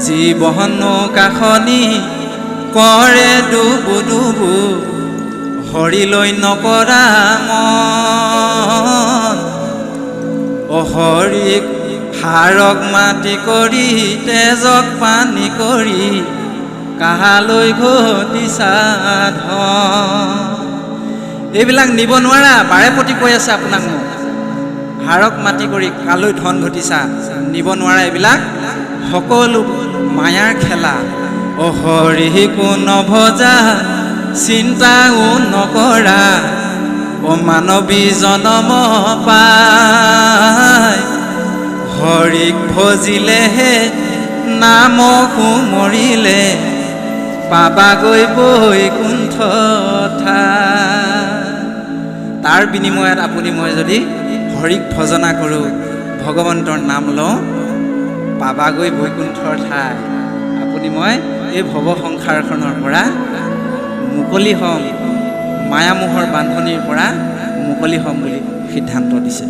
জীৱন কাখনি কৰে ডুবু ডুবু হৰিলৈ নকৰা মন হৰিক হাৰক মাটি কৰি তেজক পানী কৰি কাহালৈ ঘটিছা ধন। এইবিলাক নিব নোৱাৰা, বাৰে প্ৰতি কৈ আছে আপোনাক মোক। হাৰক মাটি কৰি কালৈ ধন ঘটিছা, নিব নোৱাৰা এইবিলাক সকলো মায়াৰ খেলা। হৰিকো নভজা চিন্তাও নকৰা মানৱী জনম পায়। হৰিক ভজিলেহে নাম সুমৰিলে পাবাগৈ বৈকুণ্ঠ ঠাই। তাৰ বিনিময়ত আপুনি মই যদি হৰিক ভজনা কৰোঁ, ভগৱন্তৰ নাম লওঁ, পাবাগৈ বৈকুণ্ঠৰ ঠাই। আপুনি মই এই ভৱ সংসাৰখনৰ পৰা মুকলি হ'ম, মায়ামোহৰ বান্ধনিৰ পৰা মুকলি হ'ম বুলি সিদ্ধান্ত দিছে।